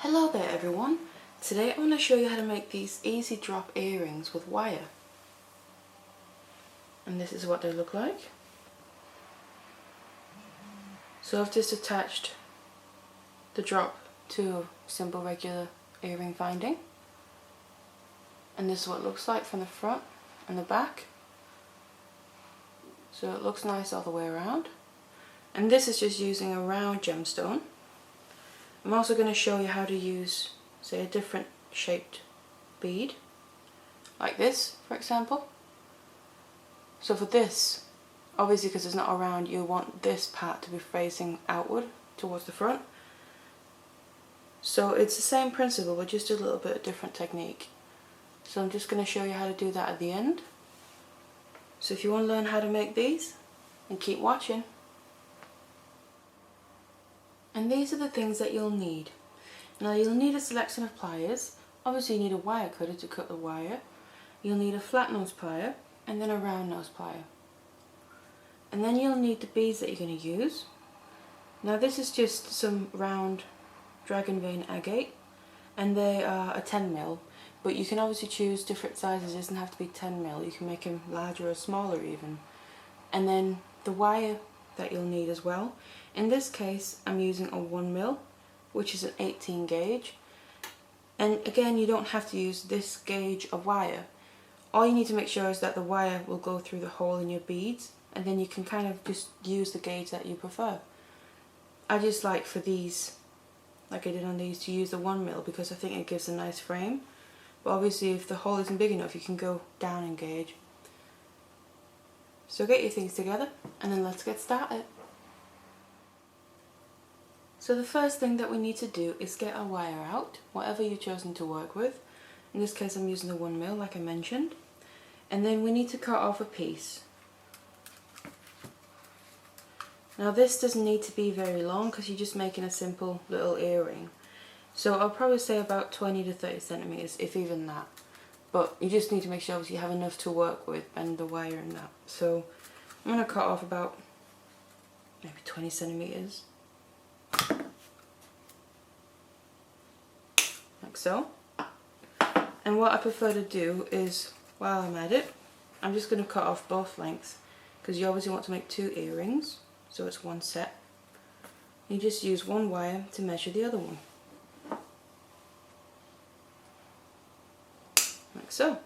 Hello there everyone. Today I'm going to show you how to make these easy drop earrings with wire. And this is what they look like. So I've just attached the drop to a simple regular earring finding. And this is what it looks like from the front and the back. So it looks nice all the way around. And this is just using a round gemstone. I'm also going to show you how to use, say, a different shaped bead, like this, for example. So for this, obviously because it's not a round, you want this part to be facing outward towards the front. So it's the same principle, but just a little bit of different technique. So I'm just going to show you how to do that at the end. So if you want to learn how to make these, then keep watching. And these are the things that you'll need. Now you'll need a selection of pliers. Obviously you need a wire cutter to cut the wire. You'll need a flat nose plier and then a round nose plier. And then you'll need the beads that you're going to use. Now this is just some round dragon vein agate and they are a 10mm, but you can obviously choose different sizes. It doesn't have to be 10mm, you can make them larger or smaller even. And then the wire that you'll need as well. In this case I'm using a 1mm, which is an 18 gauge, and again you don't have to use this gauge of wire. All you need to make sure is that the wire will go through the hole in your beads, and then you can kind of just use the gauge that you prefer. I just like for these, like I did on these, to use the 1mm because I think it gives a nice frame, but obviously if the hole isn't big enough you can go down in gauge. So get your things together and then let's get started. So the first thing that we need to do is get our wire out, whatever you've chosen to work with. In this case I'm using the 1mm like I mentioned. And then we need to cut off a piece. Now this doesn't need to be very long because you're just making a simple little earring. So I'll probably say about 20 to 30 centimeters, if even that. But you just need to make sure you have enough to work with and the wire and that. So I'm going to cut off about maybe 20 centimeters. Like so. And what I prefer to do is, while I'm at it, I'm just going to cut off both lengths, because you obviously want to make 2 earrings, so it's one set. You just use one wire to measure the other one. Like so.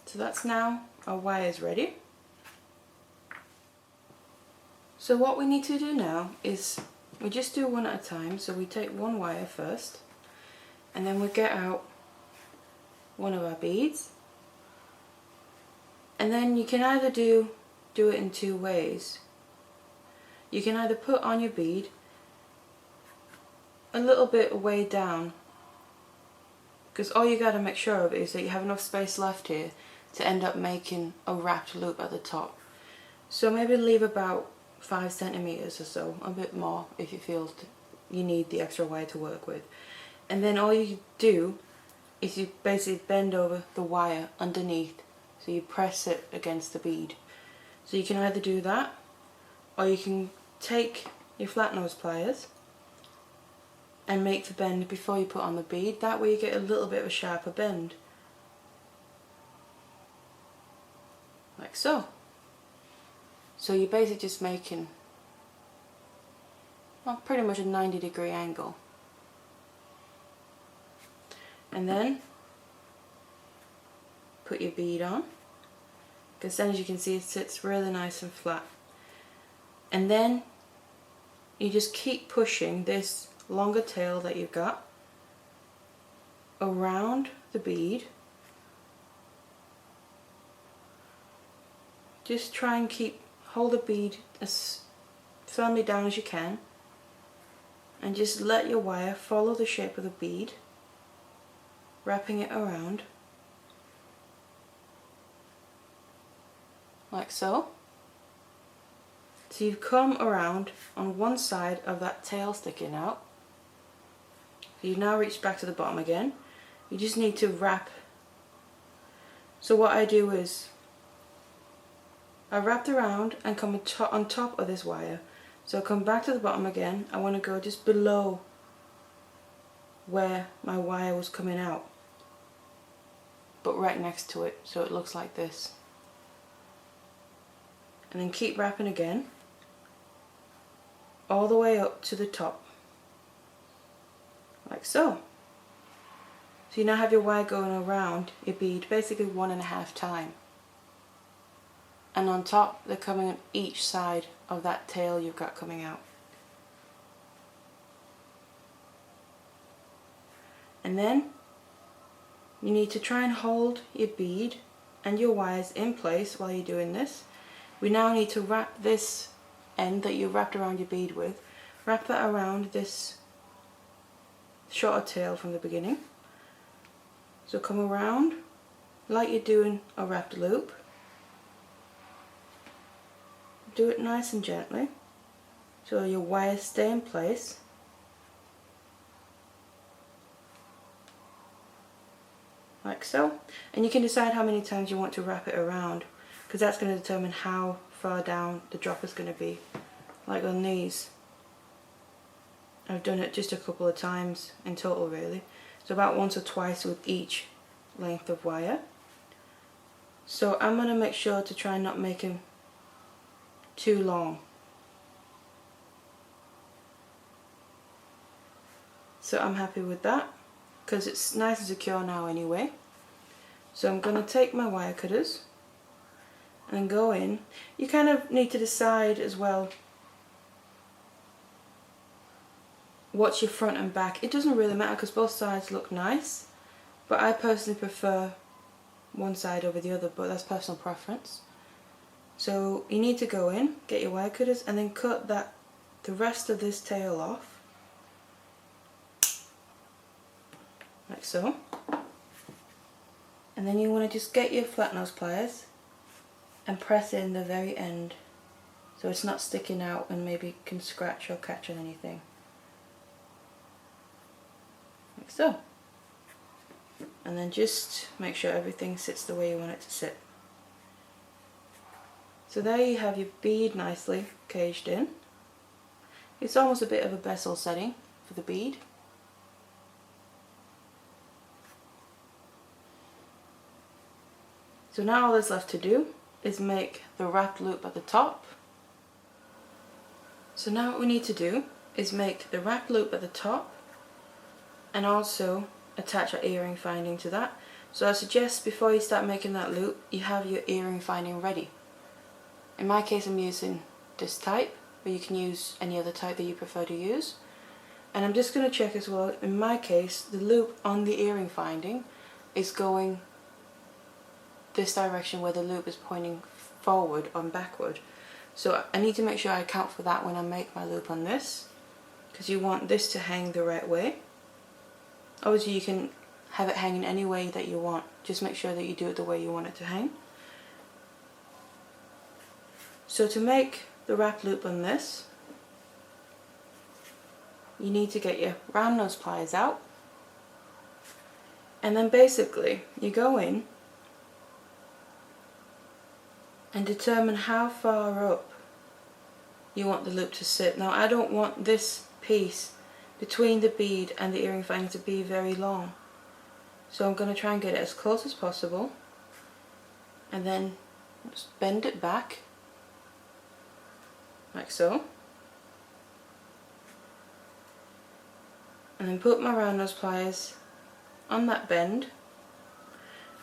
So that's now our wires ready. So what we need to do now is we just do one at a time. So we take one wire first and then we get out one of our beads, and then you can either do it in 2 ways. You can either put on your bead a little bit way down, because all you got to make sure of is that you have enough space left here to end up making a wrapped loop at the top. So maybe leave about 5 centimeters or so, a bit more if you feel you need the extra wire to work with. And then all you do is you basically bend over the wire underneath, so you press it against the bead. So you can either do that, or you can take your flat nose pliers and make the bend before you put on the bead. That way you get a little bit of a sharper bend. Like so. So you're basically just making, well, pretty much a 90-degree angle. And then put your bead on, because then as you can see it sits really nice and flat. And then you just keep pushing this longer tail that you've got around the bead. Just try and hold the bead as firmly down as you can, and just let your wire follow the shape of the bead, wrapping it around like so. So you've come around on one side of that tail sticking out. You've now reached back to the bottom again. You just need to wrap. So what I do is I wrapped around and come on top of this wire So come back to the bottom again. I want to go just below where my wire was coming out, but right next to it, so it looks like this. And then keep wrapping again, all the way up to the top, like so. So you now have your wire going around your bead basically 1.5 times. And on top, they're coming on each side of that tail you've got coming out. And then you need to try and hold your bead and your wires in place while you're doing this. We now need to wrap this end that you wrapped around your bead with, wrap that around this shorter tail from the beginning. So come around like you're doing a wrapped loop. Do it nice and gently so your wires stay in place. Like so. And you can decide how many times you want to wrap it around, because that's going to determine how far down the drop is going to be. Like on these, I've done it just a couple of times in total really. So about once or twice with each length of wire. So I'm going to make sure to try and not make them too long. So I'm happy with that because it's nice and secure now anyway. So I'm going to take my wire cutters and go in. You kind of need to decide as well what's your front and back. It doesn't really matter because both sides look nice, but I personally prefer one side over the other, but that's personal preference. So you need to go in, get your wire cutters, and then cut the rest of this tail off, like so. And then you want to just get your flat nose pliers and press in the very end so it's not sticking out and maybe can scratch or catch on anything, like so. And then just make sure everything sits the way you want it to sit. So there you have your bead nicely caged in. It's almost a bit of a bezel setting for the bead. So now all there's left to do is make the wrapped loop at the top. So now what we need to do is make the wrapped loop at the top and also attach our earring finding to that. So I suggest before you start making that loop, you have your earring finding ready. In my case I'm using this type, but you can use any other type that you prefer to use. And I'm just going to check as well, in my case the loop on the earring finding is going this direction where the loop is pointing forward and backward. So I need to make sure I account for that when I make my loop on this, because you want this to hang the right way. Obviously you can have it hanging any way that you want, just make sure that you do it the way you want it to hang. So to make the wrap loop on this, you need to get your round nose pliers out, and then basically you go in and determine how far up you want the loop to sit. Now I don't want this piece between the bead and the earring finding to be very long, so I'm going to try and get it as close as possible, and then just bend it back like so, and then put my round nose pliers on that bend,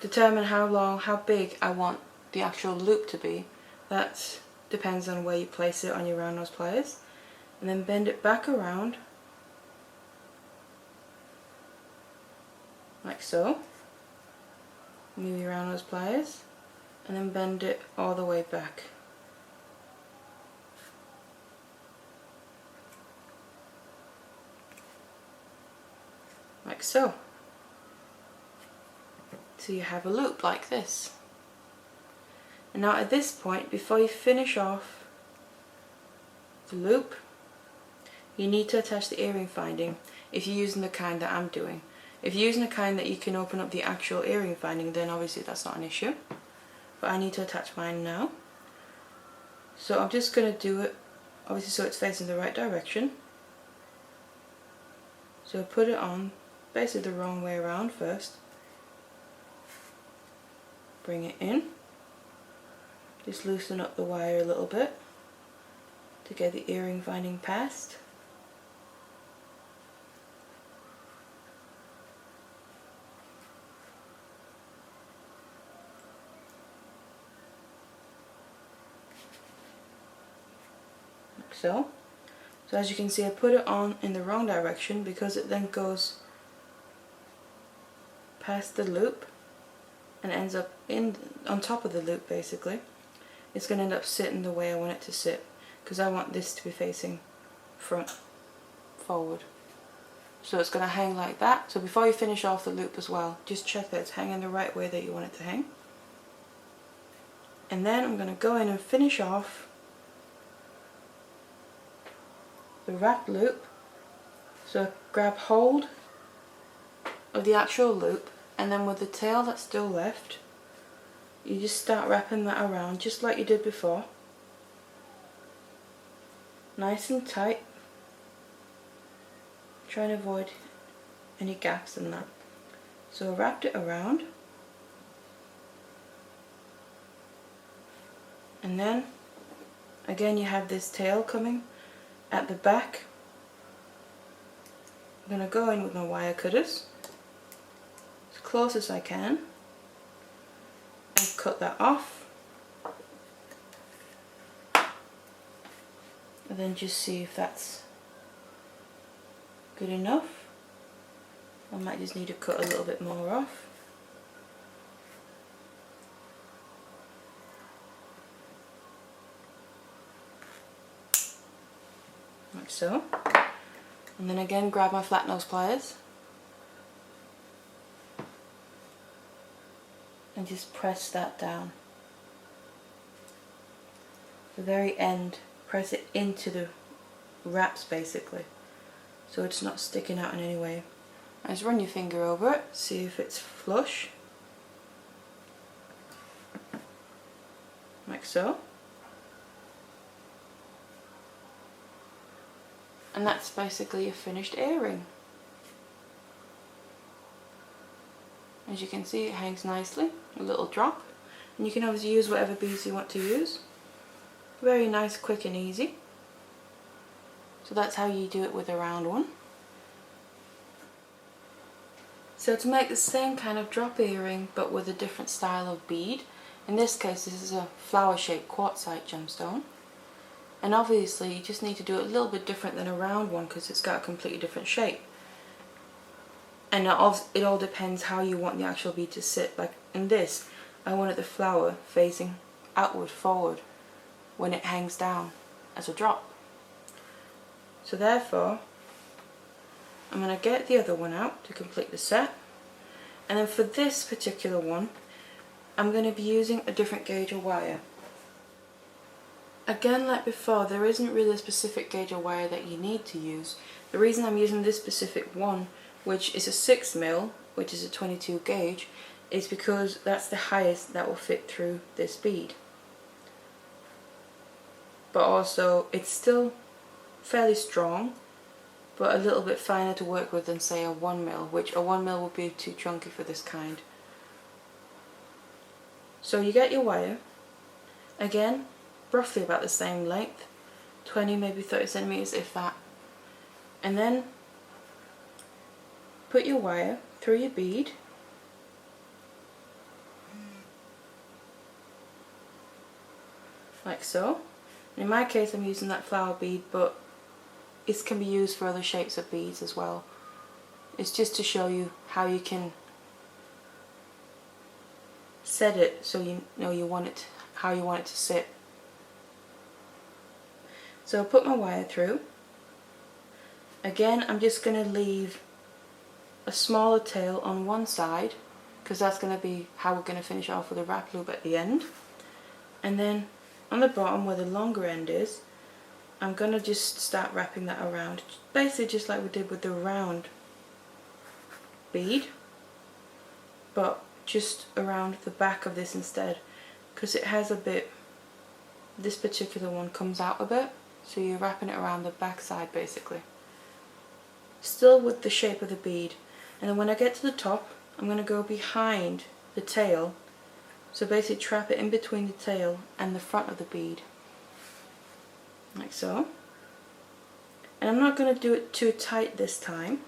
determine how big I want the actual loop to be. That depends on where you place it on your round nose pliers, and then bend it back around like so. Move your round nose pliers and then bend it all the way back. Like so. So you have a loop like this. And now at this point, before you finish off the loop, you need to attach the earring finding if you're using the kind that I'm doing. If you're using a kind that you can open up the actual earring finding, then obviously that's not an issue. But I need to attach mine now. So I'm just going to do it obviously so it's facing the right direction. So put it on basically the wrong way around first. Bring it in. Just loosen up the wire a little bit to get the earring finding past. Like so. So as you can see, I put it on in the wrong direction because it then goes past the loop and ends up on top of the loop basically. It's going to end up sitting the way I want it to sit because I want this to be facing forward. So it's going to hang like that. So before you finish off the loop as well, just check that it's hanging the right way that you want it to hang. And then I'm going to go in and finish off the wrap loop. So grab hold of the actual loop, and then with the tail that's still left, you just start wrapping that around just like you did before. Nice and tight. Try and avoid any gaps in that. So I wrapped it around, and then again you have this tail coming at the back. I'm going to go in with my wire cutters as close as I can and cut that off, and then just see if that's good enough. I might just need to cut a little bit more off. Like so. And then again grab my flat nose pliers and just press that down. The very end, press it into the wraps basically, so it's not sticking out in any way. Just run your finger over it, see if it's flush, like so. And that's basically a finished earring. As you can see, it hangs nicely, a little drop, and you can obviously use whatever beads you want to use. Very nice, quick and easy. So that's how you do it with a round one. So to make the same kind of drop earring but with a different style of bead, in this case this is a flower shaped quartzite gemstone. And obviously you just need to do it a little bit different than a round one because it's got a completely different shape. And it all depends how you want the actual bead to sit. Like in this, I wanted the flower facing outward, forward, when it hangs down as a drop. So therefore, I'm going to get the other one out to complete the set. And then for this particular one, I'm going to be using a different gauge of wire. Again, like before, there isn't really a specific gauge of wire that you need to use. The reason I'm using this specific one, which is a 6mm, which is a 22 gauge, is because that's the highest that will fit through this bead. But also, it's still fairly strong, but a little bit finer to work with than say a 1mm, which a 1mm would be too chunky for this kind. So you get your wire, again, roughly about the same length, 20 maybe 30 centimeters if that, and then put your wire through your bead, like so. In my case I'm using that flower bead, but it can be used for other shapes of beads as well. It's just to show you how you can set it so you know how you want it to sit. So I'll put my wire through. Again, I'm just going to leave a smaller tail on one side because that's going to be how we're going to finish off with a wrap loop at the end. And then on the bottom where the longer end is, I'm going to just start wrapping that around, basically just like we did with the round bead, but just around the back of this instead, because it has a bit, this particular one comes out a bit, So you're wrapping it around the back side basically. Still with the shape of the bead. And then when I get to the top, I'm going to go behind the tail. So basically trap it in between the tail and the front of the bead. Like so. And I'm not going to do it too tight this time.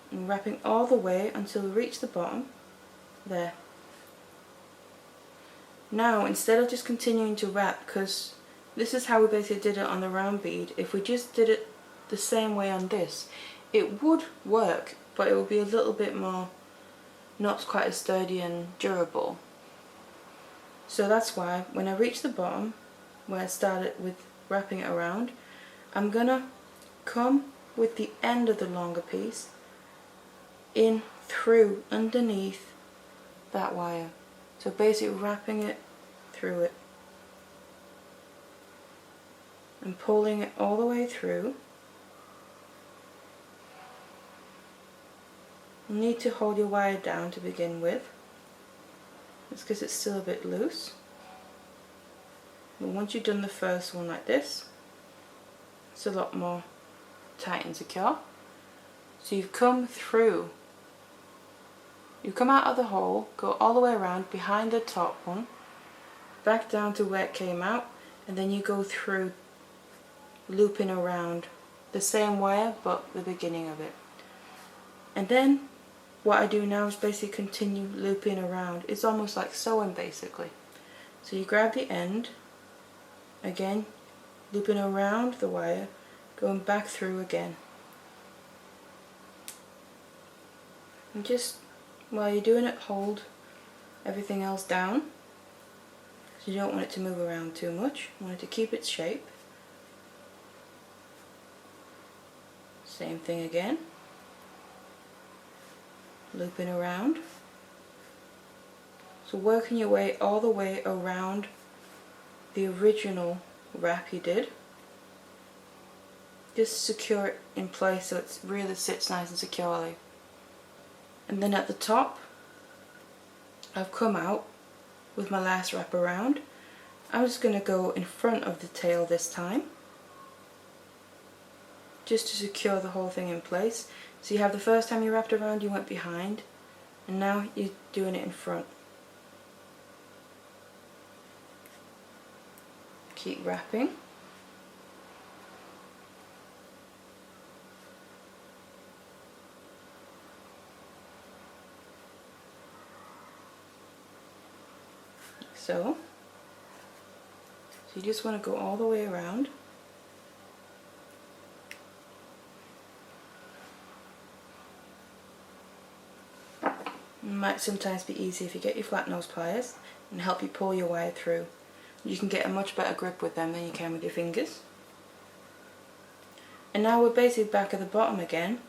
I'm wrapping all the way until we reach the bottom. There. Now instead of just continuing to wrap, because this is how we basically did it on the round bead, if we just did it the same way on this, it would work, but it would be a little bit more, not quite as sturdy and durable. So that's why when I reach the bottom, where I started with wrapping it around, I'm gonna come with the end of the longer piece in through underneath that wire. So basically wrapping it through it and pulling it all the way through. You need to hold your wire down to begin with. It's because it's still a bit loose. But once you've done the first one like this, it's a lot more tight and secure. So you've come through. You come out of the hole, go all the way around behind the top one, back down to where it came out, and then you go through, looping around the same wire but the beginning of it. And then what I do now is basically continue looping around. It's almost like sewing basically. So you grab the end, again looping around the wire, going back through again. And just while you're doing it, hold everything else down. So you don't want it to move around too much. You want it to keep its shape. Same thing again. Looping around. So working your way all the way around the original wrap you did. Just secure it in place so it really sits nice and securely. And then at the top, I've come out with my last wrap around. I'm just going to go in front of the tail this time, just to secure the whole thing in place. So you have the first time you wrapped around, you went behind, and now you're doing it in front. Keep wrapping. So you just want to go all the way around. It might sometimes be easy if you get your flat nose pliers and help you pull your wire through. You can get a much better grip with them than you can with your fingers. And now we're basically back at the bottom again.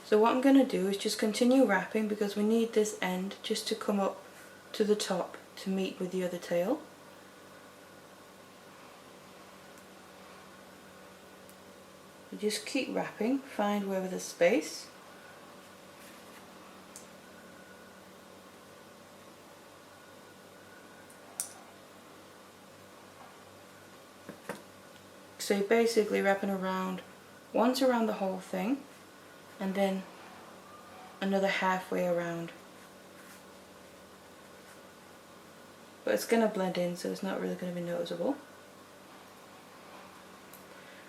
So what I'm going to do is just continue wrapping because we need this end just to come up to the top to meet with the other tail. You just keep wrapping, find wherever there's space. So you're basically wrapping around, once around the whole thing, and then another halfway around. But it's going to blend in, so it's not really going to be noticeable.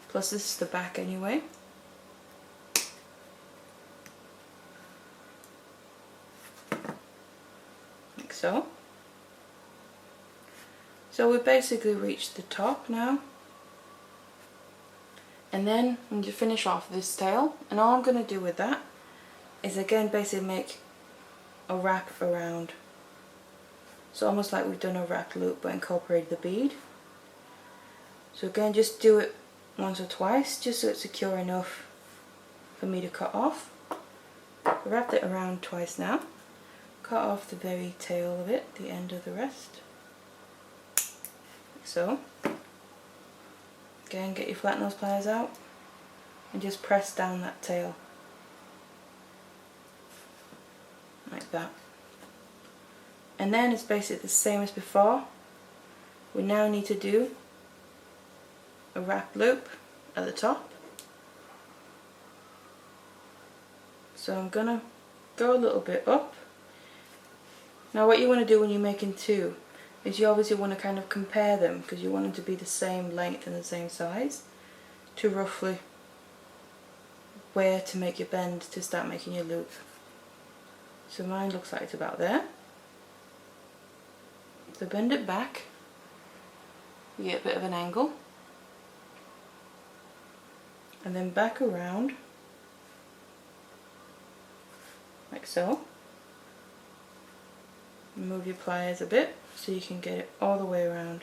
Plus this is the back anyway. Like so. So we basically reached the top now. And then I'm going to finish off this tail, and all I'm going to do with that is again basically make a wrap around. So almost like we've done a wrap loop but incorporated the bead. So again, just do it once or twice just so it's secure enough for me to cut off. I wrapped it around twice now. Cut off the very tail of it, the end of the rest. Like so. Again, get your flat nose pliers out and just press down that tail. Like that. And then it's basically the same as before. We now need to do a wrap loop at the top. So I'm gonna go a little bit up. Now what you want to do when you're making two is you obviously want to kind of compare them, because you want them to be the same length and the same size, to roughly where to make your bend to start making your loop. So mine looks like it's about there. So bend it back, you get a bit of an angle, and then back around like so. Move your pliers a bit so you can get it all the way around.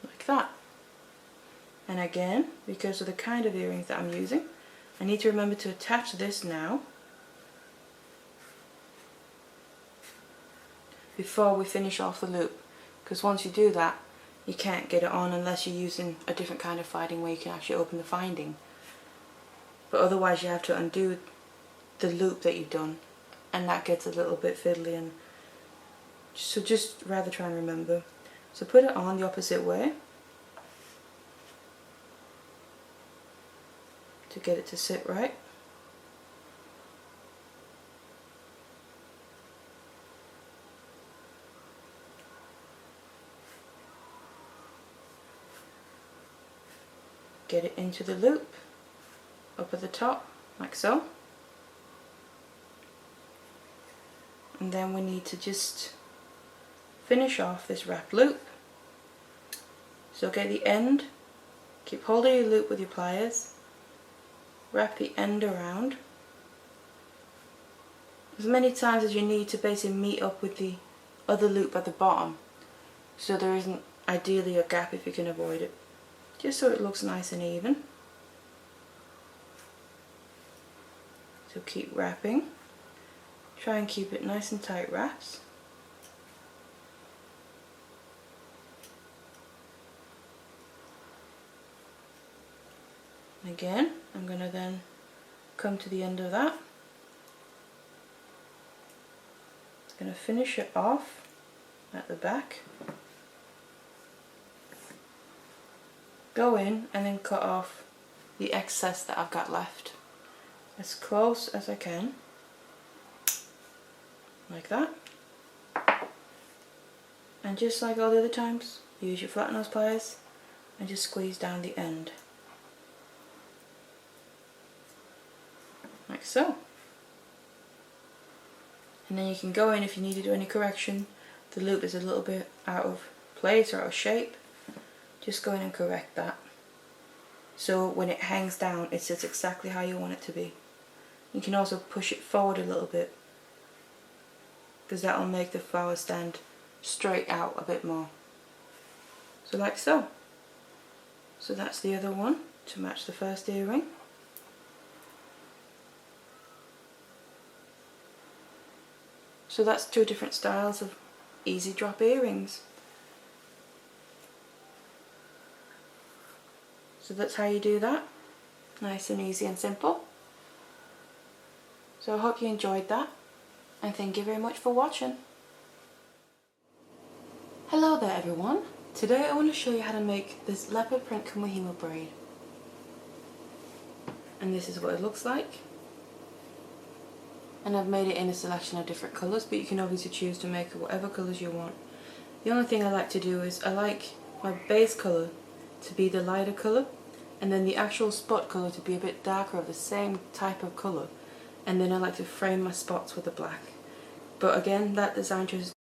Like that. And again, because of the kind of earrings that I'm using, I need to remember to attach this now before we finish off the loop, because once you do that you can't get it on unless you're using a different kind of finding where you can actually open the finding. But otherwise you have to undo the loop that you've done, and that gets a little bit fiddly, and so just rather try and remember. So put it on the opposite way to get it to sit right. Get it into the loop up at the top like so, and then we need to just finish off this wrap loop. So get the end, keep hold of your loop with your pliers, wrap the end around as many times as you need to basically meet up with the other loop at the bottom, so there isn't ideally a gap if you can avoid it, just so it looks nice and even. So keep wrapping, try and keep it nice and tight wraps. And again, I'm going to then come to the end of that. I'm going to finish it off at the back. Go in and then cut off the excess that I've got left, as close as I can, like that. And just like all the other times, use your flat nose pliers and just squeeze down the end, like so. And then you can go in if you need to do any correction. The loop is a little bit out of place or out of shape, just go in and correct that, so when it hangs down it sits exactly how you want it to be. You can also push it forward a little bit, because that will make the flower stand straight out a bit more. So like so. So that's the other one to match the first earring. So that's two different styles of easy drop earrings. So that's how you do that. Nice and easy and simple. So I hope you enjoyed that, and thank you very much for watching. Hello there everyone. Today I want to show you how to make this leopard print Kumihimo braid. And this is what it looks like. And I've made it in a selection of different colours, but you can obviously choose to make it whatever colours you want. The only thing I like to do is I like my base colour to be the lighter colour, and then the actual spot colour to be a bit darker of the same type of colour, and then I like to frame my spots with the black. But again, that design choice